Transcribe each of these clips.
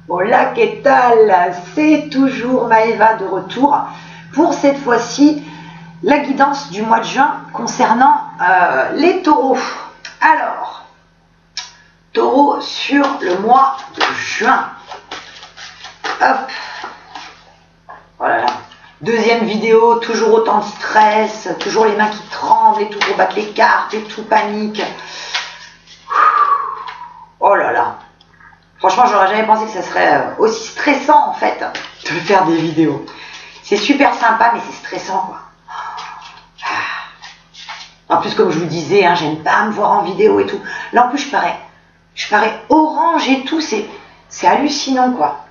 Hola, qu'est-ce que c'est toujours Maëva de retour pour cette fois-ci la guidance du mois de juin concernant les taureaux. Alors, taureau sur le mois de juin. Hop. Oh là là. Deuxième vidéo, toujours autant de stress, toujours les mains qui tremblent et tout pour battre les cartes et tout panique. Oh là là. Franchement, j'aurais jamais pensé que ça serait aussi stressant en fait de faire des vidéos. C'est super sympa, mais c'est stressant quoi. En plus, comme je vous disais, hein, j'aime pas me voir en vidéo et tout. Là en plus, je parais orange et tout. C'est hallucinant quoi.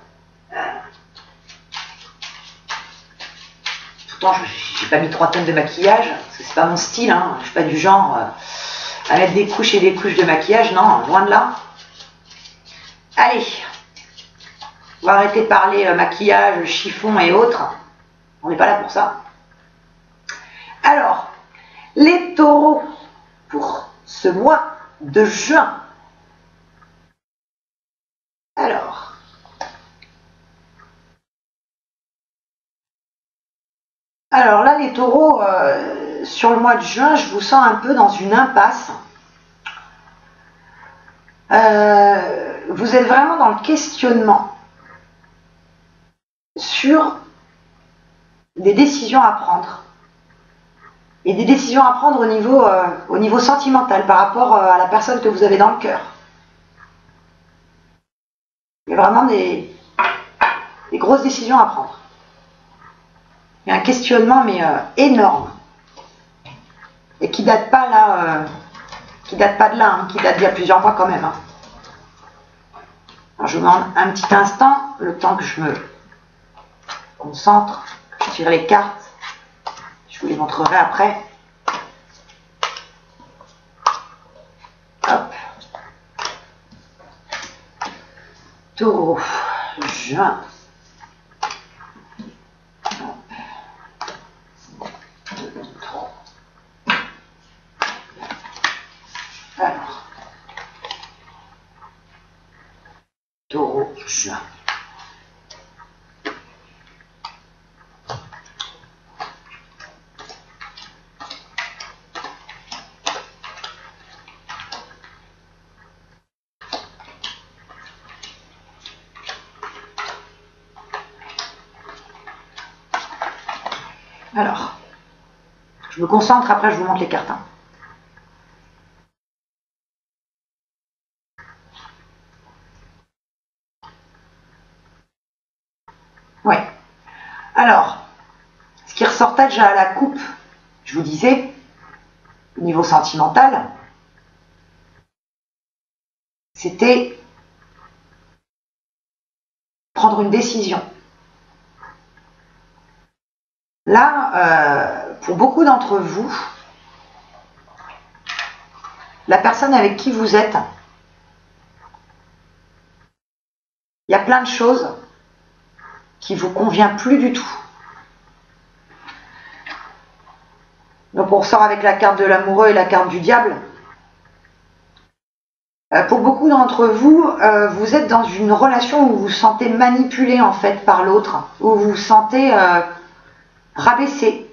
Pourtant, j'ai pas mis 3 tonnes de maquillage parce que c'est pas mon style. Hein. Je suis pas du genre à mettre des couches et des couches de maquillage. Non, loin de là. Allez, on va arrêter de parler maquillage, chiffon et autres. On n'est pas là pour ça. Alors, les taureaux pour ce mois de juin. Alors là, les taureaux, sur le mois de juin, je vous sens un peu dans une impasse. Vous êtes vraiment dans le questionnement sur des décisions à prendre. Et des décisions à prendre au niveau sentimental par rapport à la personne que vous avez dans le cœur. Il y a vraiment des grosses décisions à prendre. Il y a un questionnement mais énorme. Et qui date pas là, qui date pas de là, hein, qui date d'il y a plusieurs mois quand même. Hein. Alors, je vous demande un petit instant, le temps que je me concentre, que je tire les cartes. Je vous les montrerai après. Hop. Taureau, juin. Alors, taureau, juin. Alors, je me concentre, après je vous montre les cartes. Hein. Ouais. Alors, ce qui ressortait déjà à la coupe, je vous disais, au niveau sentimental, c'était prendre une décision. Là, pour beaucoup d'entre vous, la personne avec qui vous êtes, il y a plein de choses qui ne vous convient plus du tout. Donc on ressort avec la carte de l'amoureux et la carte du diable. Pour beaucoup d'entre vous, vous êtes dans une relation où vous vous sentez manipulé en fait par l'autre, où vous vous sentez rabaissé,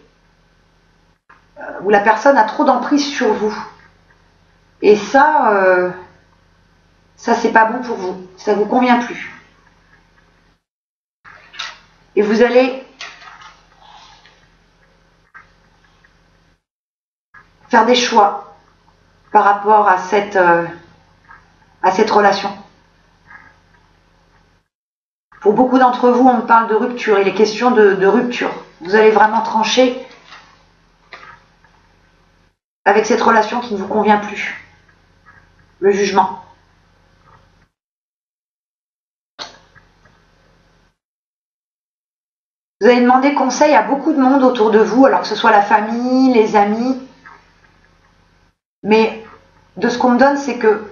où la personne a trop d'emprise sur vous. Et ça c'est pas bon pour vous, ça vous convient plus. Et vous allez faire des choix par rapport à cette relation. Pour beaucoup d'entre vous, on parle de rupture, il est question de rupture. Vous allez vraiment trancher avec cette relation qui ne vous convient plus. Le jugement. Vous allez demander conseil à beaucoup de monde autour de vous, alors que ce soit la famille, les amis. Mais de ce qu'on me donne, c'est que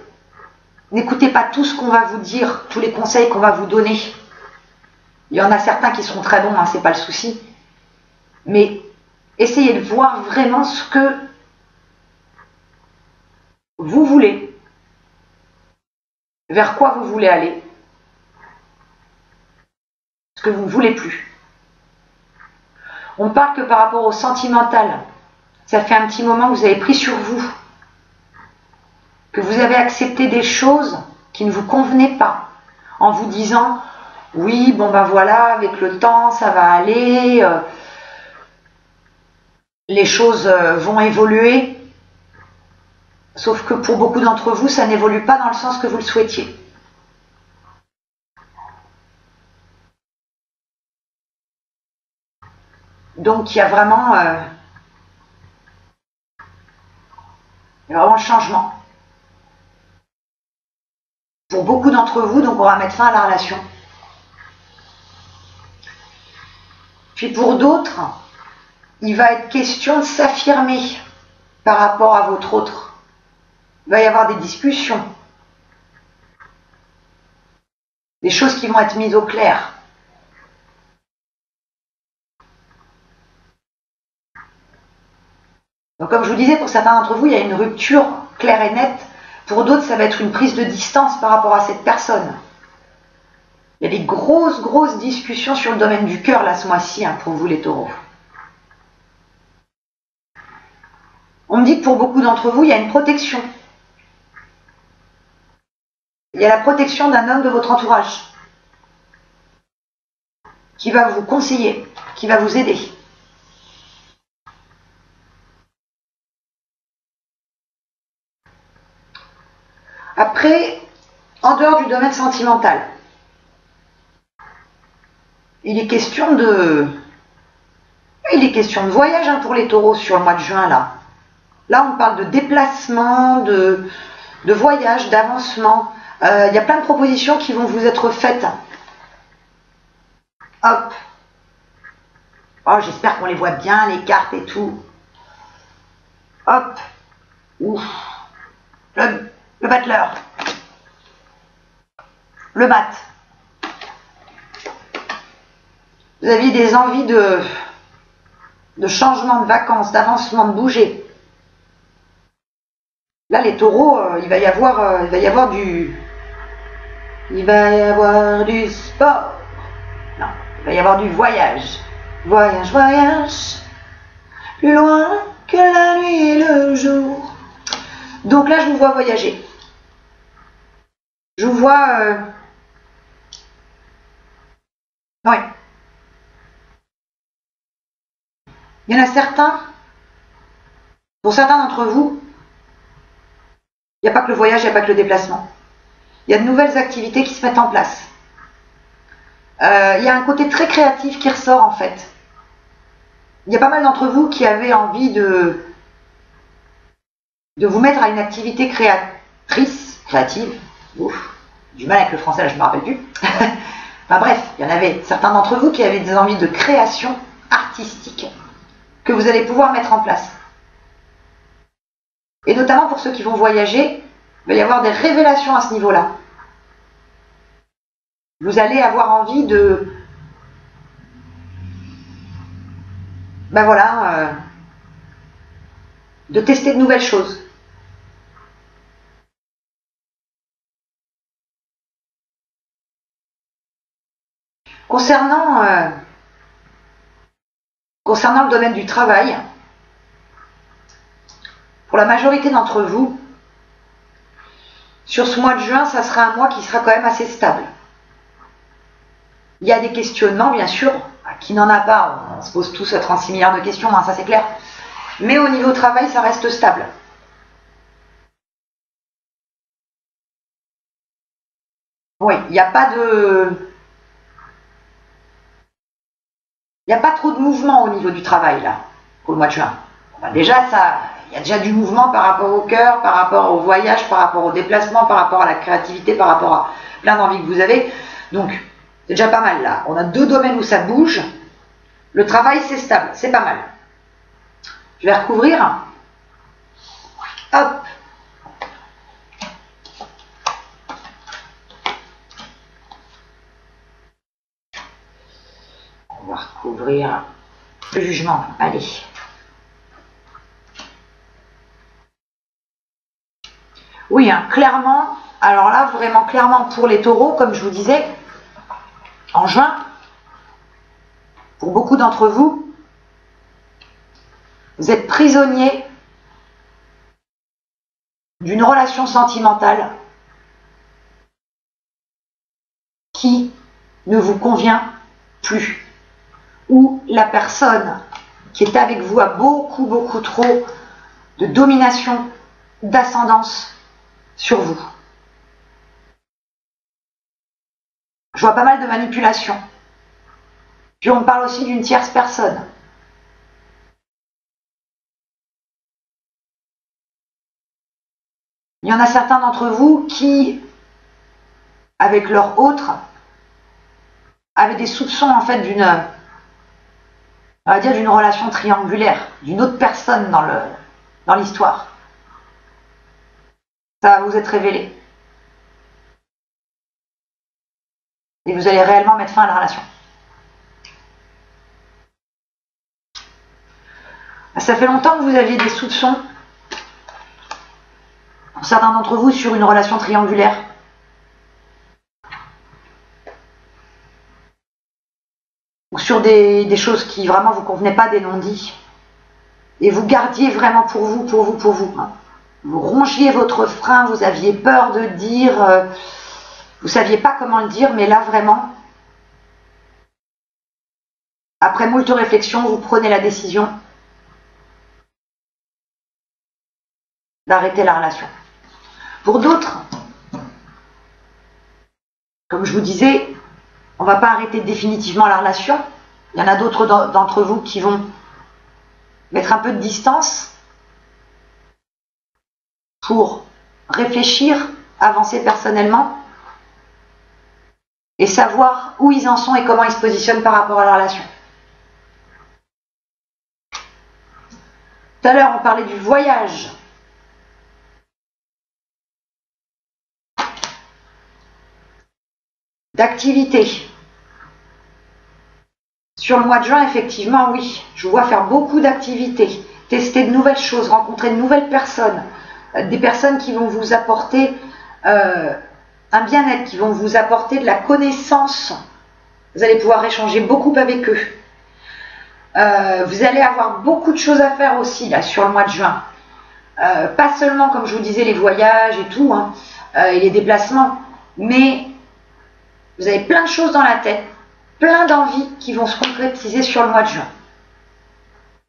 n'écoutez pas tout ce qu'on va vous dire, tous les conseils qu'on va vous donner. Il y en a certains qui seront très bons, hein, c'est pas le souci. Mais essayez de voir vraiment ce que vous voulez, vers quoi vous voulez aller. que vous ne voulez plus. On parle que par rapport au sentimental, ça fait un petit moment que vous avez pris sur vous, que vous avez accepté des choses qui ne vous convenaient pas, en vous disant oui, bon ben voilà, avec le temps, ça va aller, les choses vont évoluer, sauf que pour beaucoup d'entre vous, ça n'évolue pas dans le sens que vous le souhaitiez. Donc il y a vraiment le changement. Pour beaucoup d'entre vous, donc on va mettre fin à la relation. Puis pour d'autres, il va être question de s'affirmer par rapport à votre autre. Il va y avoir des discussions, des choses qui vont être mises au clair. Donc comme je vous disais, pour certains d'entre vous, il y a une rupture claire et nette. Pour d'autres, ça va être une prise de distance par rapport à cette personne. Il y a des grosses discussions sur le domaine du cœur là ce mois-ci pour vous les taureaux. On me dit que pour beaucoup d'entre vous, il y a une protection. Il y a la protection d'un homme de votre entourage qui va vous conseiller, qui va vous aider. Après, en dehors du domaine sentimental, il est question de voyage pour les taureaux sur le mois de juin là. Là, on parle de déplacement, de voyage, d'avancement. Il y a plein de propositions qui vont vous être faites. Hop. Oh, j'espère qu'on les voit bien, les cartes et tout. Hop. Ouf. Le battleur. Le bat. Vous aviez des envies de changement de vacances, d'avancement, de bouger. Là, les taureaux, il va y avoir du sport. Non, il va y avoir du voyage. Voyage, plus loin que la nuit et le jour. Donc là, je vous vois voyager. Je vous vois... Oui. Il y en a certains, pour certains d'entre vous, il n'y a pas que le voyage, il n'y a pas que le déplacement. Il y a de nouvelles activités qui se mettent en place. Il y a un côté très créatif qui ressort en fait. Il y a pas mal d'entre vous qui avaient envie de vous mettre à une activité créative. Ouf, du mal avec le français là, je ne me rappelle plus. Enfin bref, il y en avait certains d'entre vous qui avaient des envies de création artistique que vous allez pouvoir mettre en place. Et notamment pour ceux qui vont voyager, il va y avoir des révélations à ce niveau-là. Vous allez avoir envie de... de tester de nouvelles choses. Concernant le domaine du travail, pour la majorité d'entre vous, sur ce mois de juin, ça sera un mois qui sera quand même assez stable. Il y a des questionnements, bien sûr, qui n'en a pas, on se pose tous 36 milliards de questions, ça c'est clair. Mais au niveau travail, ça reste stable. Oui, il n'y a pas trop de mouvement au niveau du travail, là, pour le mois de juin. Déjà, il y a déjà du mouvement par rapport au cœur, par rapport au voyage, par rapport au déplacement, par rapport à la créativité, par rapport à plein d'envies que vous avez. Donc, c'est déjà pas mal, là. On a 2 domaines où ça bouge. Le travail, c'est stable, c'est pas mal. Je vais recouvrir. Hop. On va recouvrir le jugement. Allez. Oui, clairement. Alors là, vraiment clairement pour les taureaux, comme je vous disais, en juin, Pour beaucoup d'entre vous, vous êtes prisonnier d'une relation sentimentale qui ne vous convient plus, où la personne qui est avec vous a beaucoup trop de domination, d'ascendance sur vous. Je vois pas mal de manipulation. Puis on parle aussi d'une tierce personne. Il y en a certains d'entre vous qui, avec leur autre, avaient des soupçons en fait d'une, on va dire, d'une relation triangulaire, d'une autre personne dans l'histoire. Ça va vous être révélé. Et vous allez réellement mettre fin à la relation. Ça fait longtemps que vous aviez des soupçons, pour certains d'entre vous, sur une relation triangulaire. Ou sur des choses qui vraiment vous convenaient pas, des non-dits. Et vous gardiez vraiment pour vous. Vous rongiez votre frein, vous aviez peur de dire, vous saviez pas comment le dire, mais là vraiment, après moult réflexions, vous prenez la décision d'arrêter la relation. Pour d'autres, comme je vous disais, on ne va pas arrêter définitivement la relation. Il y en a d'autres d'entre vous qui vont mettre un peu de distance pour réfléchir, avancer personnellement et savoir où ils en sont et comment ils se positionnent par rapport à la relation. Tout à l'heure, on parlait du voyage. D'activité. Sur le mois de juin, effectivement, oui, je vous vois faire beaucoup d'activités, tester de nouvelles choses, rencontrer de nouvelles personnes, des personnes qui vont vous apporter un bien-être, qui vont vous apporter de la connaissance. Vous allez pouvoir échanger beaucoup avec eux. Vous allez avoir beaucoup de choses à faire aussi là sur le mois de juin. Pas seulement, comme je vous disais, les voyages et tout, et les déplacements, mais vous avez plein de choses dans la tête, plein d'envies qui vont se concrétiser sur le mois de juin.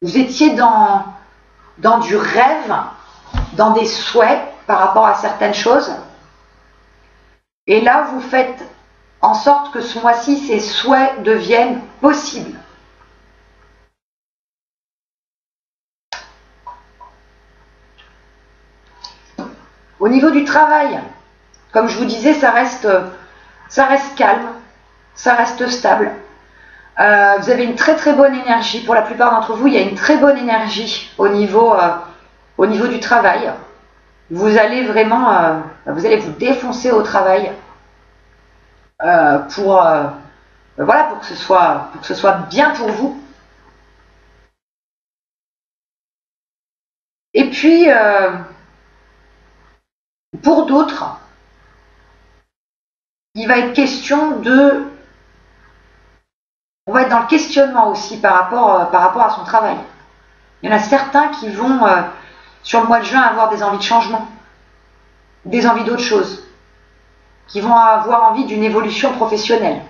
Vous étiez dans du rêve, dans des souhaits par rapport à certaines choses. Et là, vous faites en sorte que ce mois-ci, ces souhaits deviennent possibles. Au niveau du travail, comme je vous disais, ça reste calme, ça reste stable. Vous avez une très bonne énergie. Pour la plupart d'entre vous, il y a une très bonne énergie au niveau du travail. Vous allez vraiment, vous allez vous défoncer au travail pour que ce soit bien pour vous. Et puis, pour d'autres, il va être question on va être dans le questionnement aussi par rapport à son travail. Il y en a certains qui vont, sur le mois de juin, avoir des envies de changement, des envies d'autre chose, qui vont avoir envie d'une évolution professionnelle.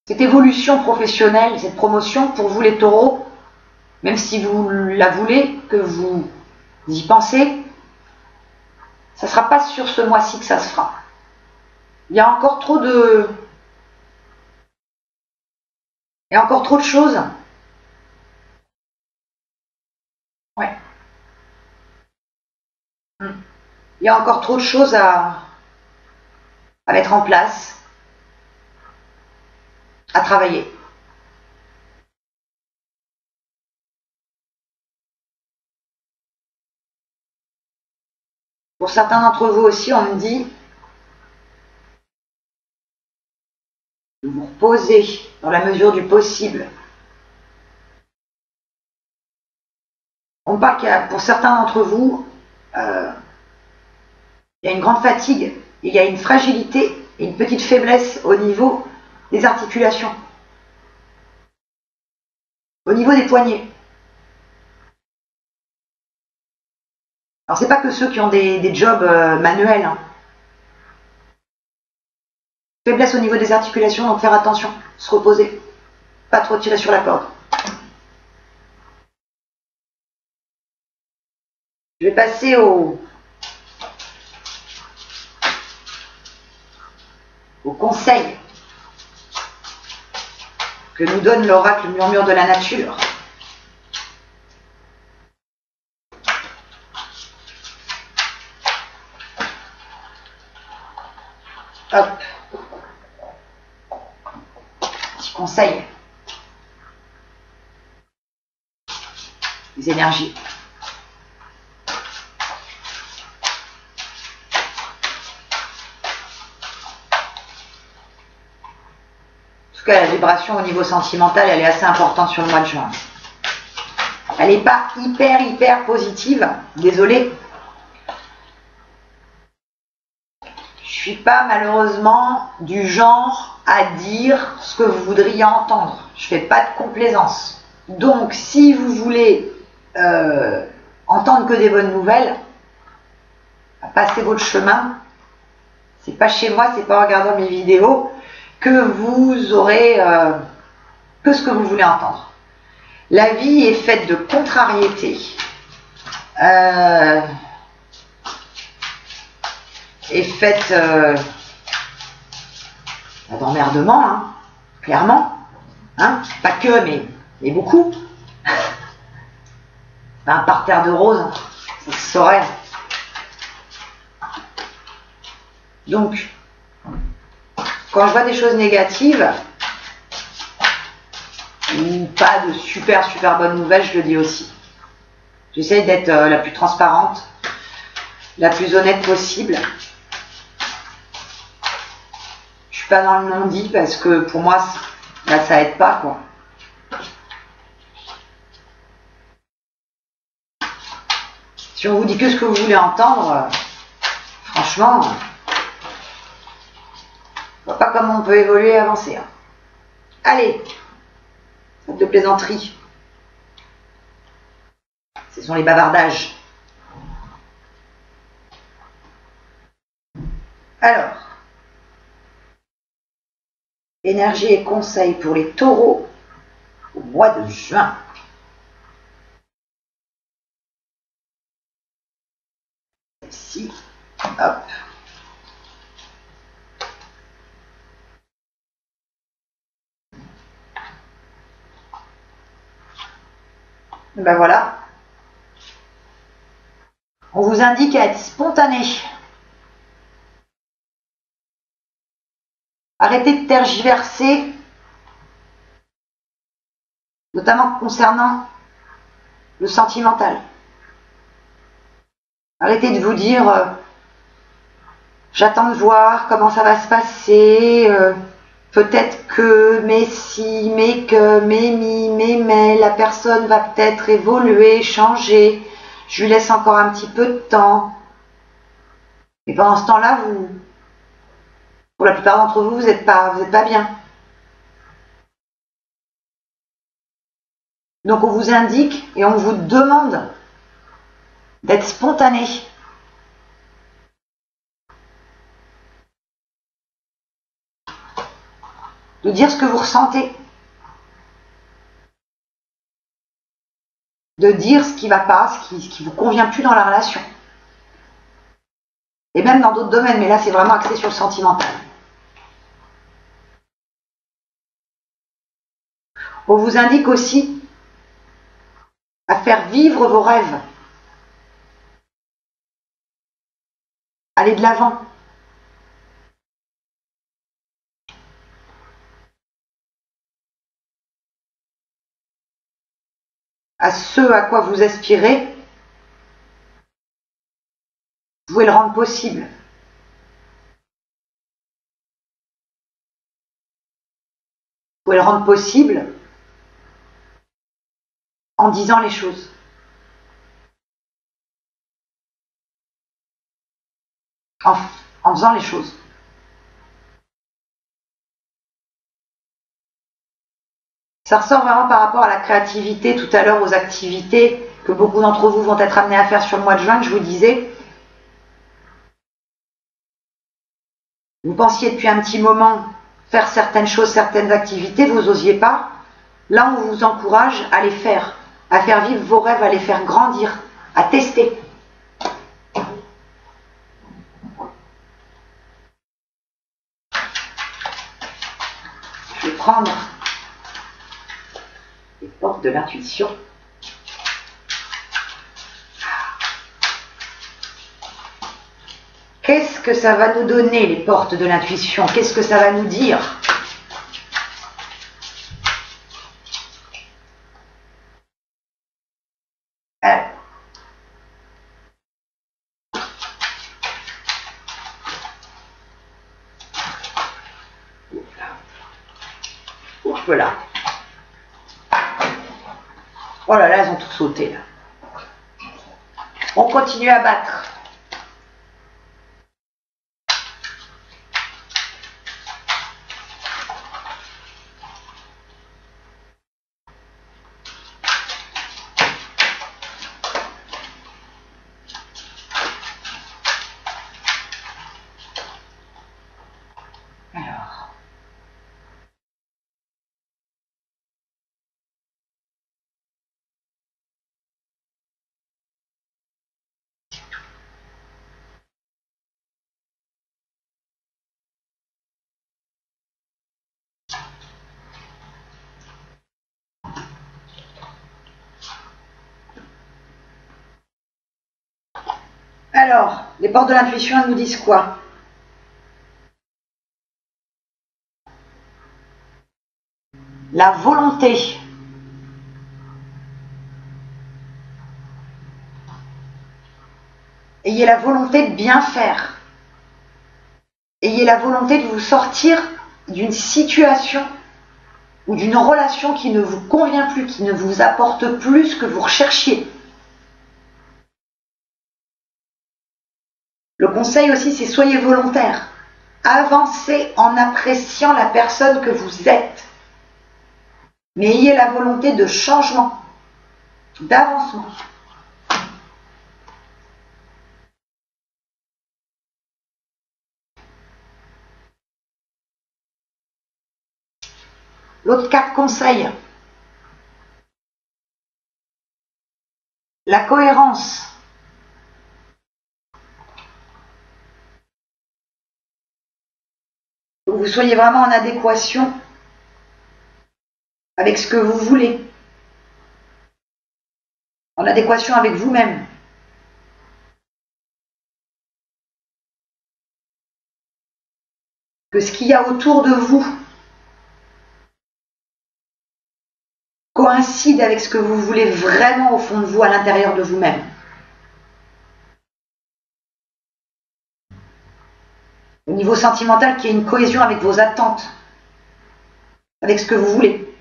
Cette évolution professionnelle, cette promotion, pour vous les taureaux, même si vous la voulez, que vous y pensez, ça ne sera pas sur ce mois-ci que ça se fera. Il y a encore trop de... Il y a encore trop de choses. Ouais. Il y a encore trop de choses à mettre en place, à travailler. Pour certains d'entre vous aussi, on me dit de vous reposer dans la mesure du possible. On parle qu'il y a, pour certains d'entre vous, il y a une grande fatigue, il y a une fragilité et une petite faiblesse au niveau des articulations, au niveau des poignets. Alors c'est pas que ceux qui ont des jobs manuels, hein. Faiblesse au niveau des articulations, donc faire attention, se reposer, pas trop tirer sur la corde. Je vais passer au conseil que nous donne l'oracle Murmure de la nature. Hop. Petit conseil. Les énergies. En tout cas, la vibration au niveau sentimental, elle est assez importante sur le mois de juin. Elle n'est pas hyper positive, désolée. Je suis pas malheureusement du genre à dire ce que vous voudriez entendre. Je fais pas de complaisance. Donc, si vous voulez entendre que des bonnes nouvelles, passez votre chemin. C'est pas chez moi, c'est pas en regardant mes vidéos que vous aurez que ce que vous voulez entendre. La vie est faite de contrariétés. Est faite d'emmerdement, hein, clairement. Hein, pas que, mais beaucoup. Un parterre de roses, hein, ça se saurait. Donc, quand je vois des choses négatives, ou pas de super bonnes nouvelles, je le dis aussi. J'essaye d'être la plus transparente, la plus honnête possible. Je suis pas dans le non-dit parce que pour moi, là, ça aide pas, quoi. Si on vous dit que ce que vous voulez entendre, franchement, je vois pas comment on peut évoluer et avancer. Hein. Allez, faute de plaisanterie. Ce sont les bavardages. Alors, énergie et conseils pour les taureaux au mois de juin. Ici, hop. Ben voilà. On vous indique à être spontané. Arrêtez de tergiverser, notamment concernant le sentimental. Arrêtez de vous dire j'attends de voir comment ça va se passer, peut-être que, mais si, mais que, mais, la personne va peut-être évoluer, changer, je lui laisse encore un petit peu de temps. Et pendant ce temps-là, pour la plupart d'entre vous, vous n'êtes pas bien. Donc on vous indique et on vous demande d'être spontané. De dire ce que vous ressentez. De dire ce qui ne va pas, ce qui ne vous convient plus dans la relation. Et même dans d'autres domaines, mais là c'est vraiment axé sur le sentimental. On vous indique aussi à faire vivre vos rêves. Allez de l'avant. À ce à quoi vous aspirez, vous pouvez le rendre possible. Vous pouvez le rendre possible en disant les choses. en faisant les choses. Ça ressort vraiment par rapport à la créativité, tout à l'heure aux activités que beaucoup d'entre vous vont être amenés à faire sur le mois de juin, que je vous disais. Vous pensiez depuis un petit moment faire certaines choses, certaines activités, vous n'osiez pas. Là, on vous encourage à les faire, à faire vivre vos rêves, à les faire grandir, à tester. Je vais prendre les portes de l'intuition. Qu'est-ce que ça va nous donner, les portes de l'intuition? Qu'est-ce que ça va nous dire? Voilà. Oh là là, elles ont tout sauté là. On continue à battre. Alors, les portes de l'intuition, elles nous disent quoi? La volonté. Ayez la volonté de bien faire. Ayez la volonté de vous sortir d'une situation ou d'une relation qui ne vous convient plus, qui ne vous apporte plus ce que vous recherchiez. Le conseil aussi, c'est soyez volontaire. Avancez en appréciant la personne que vous êtes. Mais ayez la volonté de changement, d'avancement. L'autre carte conseil. La cohérence. Que vous soyez vraiment en adéquation avec ce que vous voulez. En adéquation avec vous-même. Que ce qu'il y a autour de vous coïncide avec ce que vous voulez vraiment au fond de vous, à l'intérieur de vous-même. Au niveau sentimental, qu'il y ait une cohésion avec vos attentes, avec ce que vous voulez.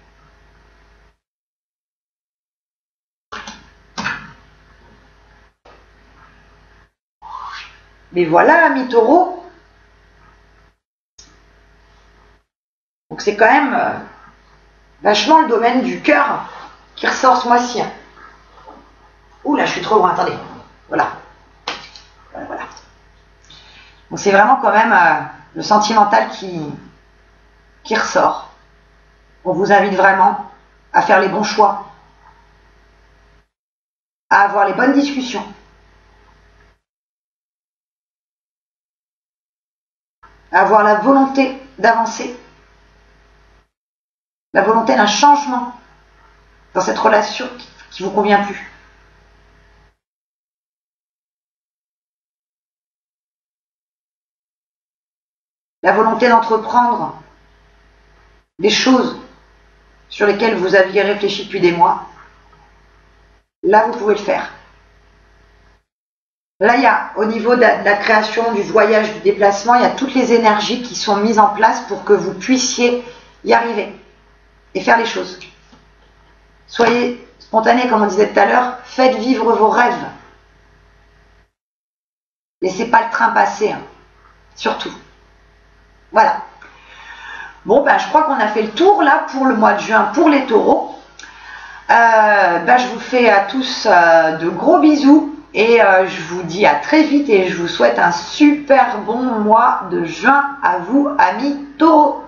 Mais voilà, ami Taureau. Donc c'est quand même vachement le domaine du cœur qui ressort ce mois-ci. Ouh là, je suis trop loin, attendez. Voilà. Voilà. Donc c'est vraiment quand même le sentimental qui ressort. On vous invite vraiment à faire les bons choix, à avoir les bonnes discussions, à avoir la volonté d'avancer, la volonté d'un changement dans cette relation qui ne vous convient plus. La volonté d'entreprendre des choses sur lesquelles vous aviez réfléchi depuis des mois. Là, vous pouvez le faire. Là, il y a, au niveau de la création, du voyage, du déplacement, il y a toutes les énergies qui sont mises en place pour que vous puissiez y arriver et faire les choses. Soyez spontané, comme on disait tout à l'heure, faites vivre vos rêves. Laissez pas le train passer, hein. Surtout. Voilà. Bon, ben, je crois qu'on a fait le tour là pour le mois de juin pour les taureaux. Ben, je vous fais à tous de gros bisous et je vous dis à très vite et je vous souhaite un super bon mois de juin à vous, amis taureaux.